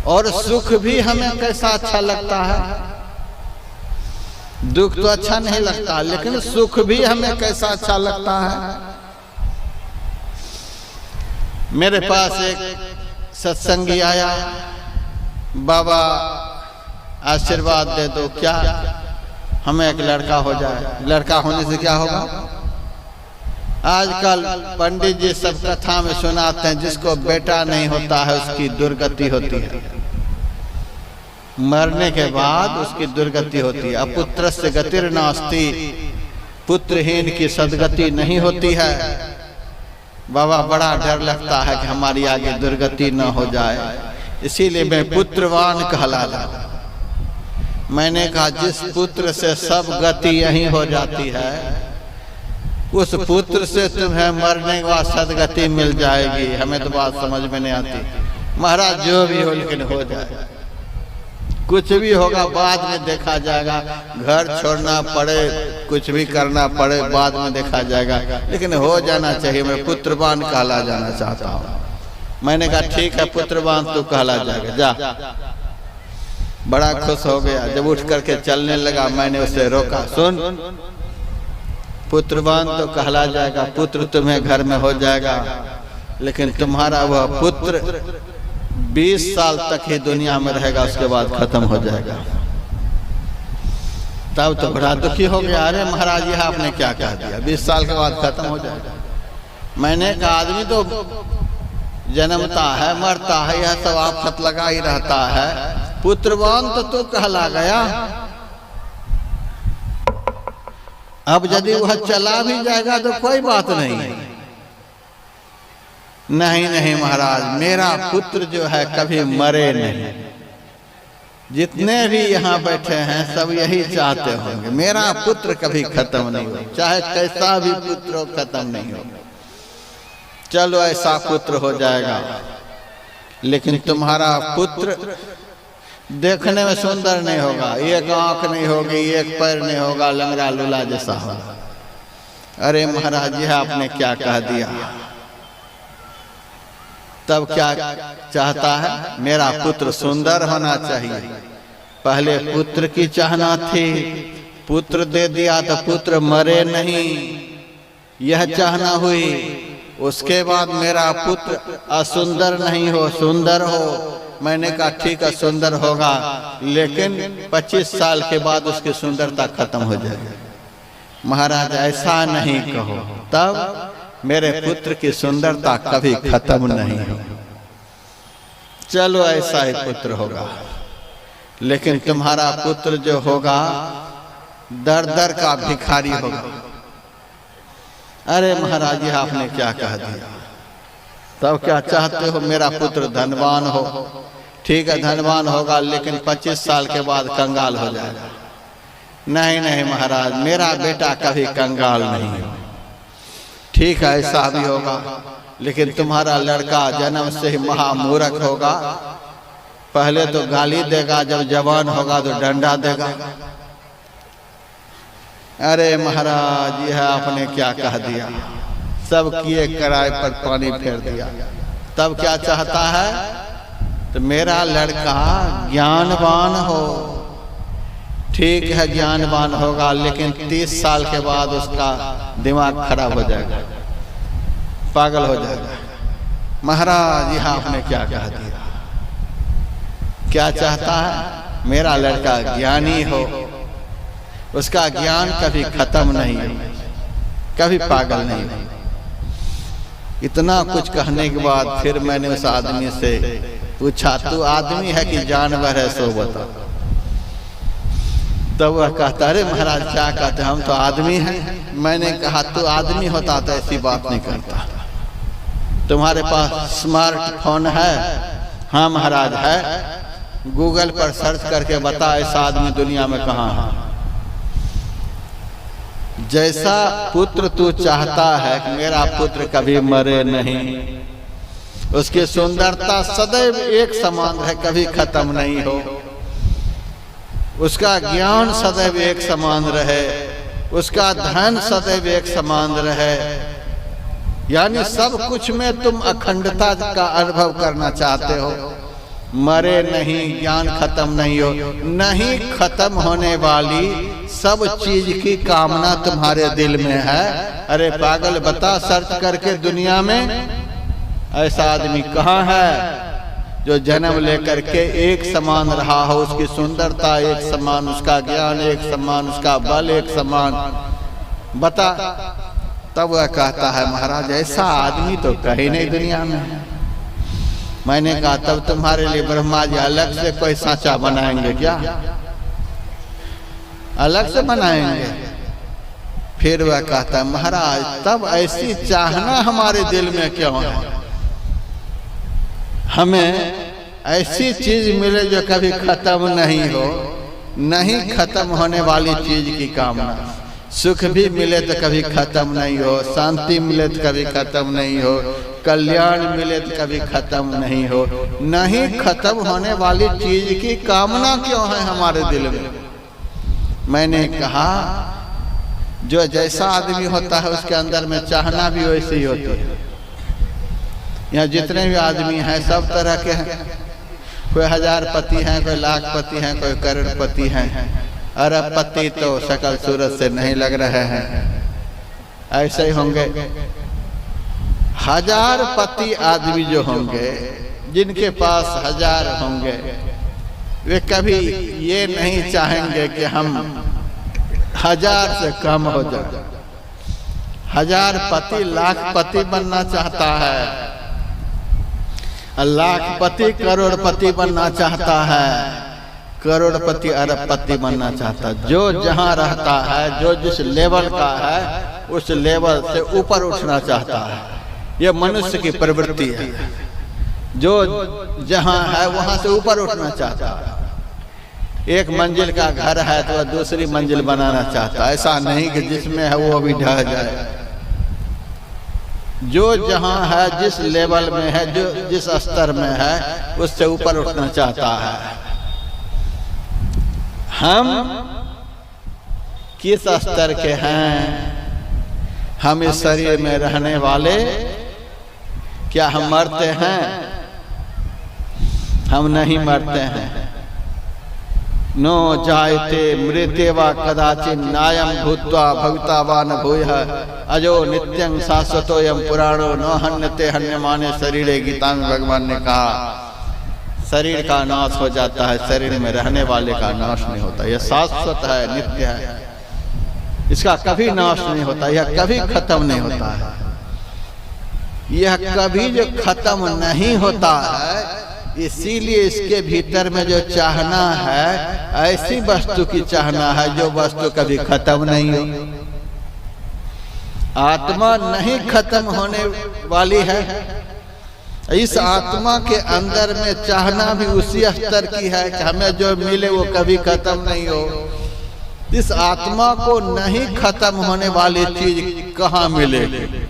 और सुख भी हमें कैसा अच्छा लगता है। दुख तो अच्छा नहीं लगता, लेकिन सुख भी हमें कैसा अच्छा लगता है। मेरे पास एक सत्संगी आया, बाबा आशीर्वाद दे दो, क्या हमें एक लड़का हो जाए। लड़का होने से क्या होगा? आजकल पंडित जी सब कथा में सुनाते हैं, जिसको बेटा नहीं होता है उसकी दुर्गति होती है, मरने के बाद उसकी दुर्गति होती है। अपुत्रस्य गतिर्नास्ति, पुत्रहीन की सदगति नहीं होती है। बाबा बड़ा डर लगता है कि हमारी आगे दुर्गति न हो जाए, इसीलिए मैं पुत्रवान कहलाता। मैंने कहा जिस पुत्र से सब गति यही हो जाती है, उस पुत्र से तुम्हें मरने के बाद सदगति मिल जाएगी। हमें तो बात समझ में नहीं आती। महाराज जो भी हो लेकिन हो जाए, कुछ भी होगा बाद में देखा जाएगा। घर छोड़ना पड़े, कुछ भी करना पड़े, बाद में देखा जाएगा, लेकिन हो जाना चाहिए। मैं पुत्रवान कहला जाना चाहता हूँ। मैंने कहा ठीक है पुत्रवान तू कहला जाएगा, जा। बड़ा खुश हो गया। जब उठ करके चलने लगा, मैंने उसे रोका, सुन पुत्रवान तो कहला जाएगा, पुत्र तुम्हें घर में हो जाएगा, लेकिन तुम्हारा वह पुत्र 20 साल तक ही दुनिया में रहेगा, उसके बाद खत्म हो जाएगा। तब तो बड़ा दुखी हो गया। अरे महाराज यह आपने क्या कह दिया, 20 साल के बाद खत्म हो जाएगा। मैंने कहा आदमी तो जन्मता है, मरता है, यह सब आफत लगा ही रहता है। पुत्रवान तो तू कहला गया। अब यदि वह चला भी जाएगा तो कोई बात नहीं। नहीं नहीं महाराज, मेरा पुत्र जो है कभी मरे नहीं। जितने भी यहाँ बैठे हैं सब यही चाहते होंगे, मेरा पुत्र कभी खत्म नहीं हो, चाहे कैसा भी पुत्र हो खत्म नहीं हो। चलो ऐसा पुत्र हो जाएगा, लेकिन तुम्हारा पुत्र देखने में सुंदर नहीं होगा, एक आंख नहीं होगी, एक पैर नहीं होगा, लंगड़ा लूला जैसा होगा। अरे महाराज यह आपने क्या कह दिया। तब क्या चाहता है? मेरा पुत्र सुंदर होना चाहिए। पहले पुत्र की चाहना थी, पुत्र दे दिया तो पुत्र मरे नहीं, यह चाहना हुई। उसके बाद मेरा पुत्र असुंदर नहीं हो, सुंदर हो। मैंने कहा ठीक है सुंदर होगा, लेकिन 25 साल के बाद उसकी सुंदरता खत्म हो जाएगी। महाराज ऐसा नहीं कहो, तब मेरे पुत्र की सुंदरता कभी खत्म नहीं हो। चलो ऐसा ही पुत्र होगा, लेकिन तुम्हारा पुत्र जो होगा दर दर का भिखारी होगा। अरे महाराज यह आपने क्या कह दिया। तब क्या चाहते हो? मेरा पुत्र धनवान हो। ठीक है धनवान होगा, लेकिन 25 साल के बाद कंगाल हो जाएगा। नहीं नहीं महाराज, मेरा बेटा कभी कंगाल नहीं हो। ठीक है ऐसा भी होगा, लेकिन तुम्हारा लड़का जन्म से ही महामूर्ख होगा। पहले तो गाली देगा, जब जवान होगा तो डंडा देगा। अरे महाराज यह आपने क्या कह दिया। सब किए किराए पर पानी फेर दिया। तब क्या चाहता है? तो मेरा लड़का ज्ञानवान हो। ठीक है ज्ञानवान होगा, लेकिन 30 साल के बाद उसका दिमाग खराब हो जाएगा, पागल हो जाएगा। महाराज यह आपने क्या कह दिया। क्या चाहता है? मेरा लड़का ज्ञानी हो, उसका ज्ञान कभी खत्म नहीं हो, कभी पागल नहीं हो। इतना कुछ कहने के बाद फिर मैंने उस आदमी से पूछा, तू आदमी है कि जानवर है सो बता। तब वह कहता, अरे महाराज क्या कहते, हम तो आदमी हैं। मैंने कहा तू आदमी होता तो ऐसी बात नहीं करता। तुम्हारे पास स्मार्टफोन है? हाँ महाराज है। गूगल पर सर्च करके बता ऐसा आदमी दुनिया में कहाँ है। जैसा पुत्र तू चाहता है कि मेरा पुत्र कभी मरे नहीं, उसकी सुंदरता सदैव एक समान है, कभी खत्म नहीं हो। उसका ज्ञान सदैव एक समान रहे, उसका धन सदैव एक समान रहे, यानी सब कुछ में तुम अखंडता का अनुभव करना चाहते हो। मरे नहीं, ज्ञान खत्म नहीं हो, नहीं खत्म होने वाली सब चीज की कामना तुम्हारे दिल में है। अरे पागल, बता सर्च करके दुनिया में ऐसा आदमी कहाँ है जो जन्म लेकर के एक समान रहा हो, उसकी सुंदरता एक समान, उसका ज्ञान एक समान, उसका बल एक समान, बता। तब वह कहता है महाराज ऐसा आदमी तो कहीं नहीं दुनिया में। मैंने कहा तब तुम्हारे लिए ब्रह्मा जी अलग से कोई सांचा बनाएंगे क्या? अलग से बनाएंगे? फिर वह कहता है महाराज तब ऐसी चाहना हमारे दिल में क्यों है? हमें ऐसी चीज मिले जो कभी खत्म नहीं हो, नहीं खत्म होने वाली चीज की कामना। सुख भी मिले तो कभी खत्म नहीं हो, शांति मिले तो कभी खत्म नहीं हो, कल्याण मिले तो कभी खत्म नहीं हो, नहीं खत्म होने वाली चीज की कामना क्यों है हमारे दिल में? मैंने कहा जो जैसा आदमी होता है उसके अंदर में चाहना भी वैसी ही होती है। यहाँ जितने भी आदमी हैं सब तरह के हैं, कोई हजारपति हैं, कोई लाखपति हैं, कोई करोड़पति हैं, अरबपति तो शकल सूरत से नहीं लग रहे हैं, ऐसे ही होंगे। हजारपति आदमी जो होंगे, जिनके पास हजार होंगे, वे कभी ये नहीं चाहेंगे कि हम हजार से कम हो जाए। हजारपति लाखपति बनना चाहता है, लाखपति करोड़पति बनना चाहता है, करोड़पति अरबपति बनना चाहता है। जो जहाँ रहता है, जो जिस लेवल का है, उस लेवल से ऊपर उठना चाहता है। ये मनुष्य की प्रवृत्ति है। जो जहाँ है वहाँ से ऊपर उठना चाहता है। एक मंजिल का घर है तो वह दूसरी मंजिल बनाना चाहता है, ऐसा नहीं कि जिसमें है वो अभी ढह जाए। जो जहाँ है, जिस लेवल में है, जो जिस स्तर में है, उससे ऊपर उठना चाहता है। हम किस स्तर के हैं? हम इस शरीर में रहने वाले, क्या हम मरते हैं? हम नहीं मरते हैं। नो जायते मृत्यवा कदाचिन नायम भूत्वा भविता वा न भूयः अजो नित्यं शाश्वतोयम पुराणो न हन्यते हन्यमाने शरीरे। गीता में भगवान ने कहा शरीर का नाश हो जाता है, शरीर में रहने वाले का नाश नहीं होता। यह शाश्वत है, नित्य है, इसका कभी नाश नहीं होता, यह कभी खत्म नहीं होता है। यह कभी जो खत्म नहीं होता है, इसीलिए इसके भीतर में जो चाहना है, ऐसी वस्तु की चाहना है जो वस्तु कभी खत्म नहीं हो। आत्मा नहीं खत्म होने वाली है। इस आत्मा के अंदर में चाहना भी उसी स्तर की है कि हमें जो मिले वो कभी खत्म नहीं हो। इस आत्मा को नहीं खत्म होने वाली चीज कहाँ मिलेगी?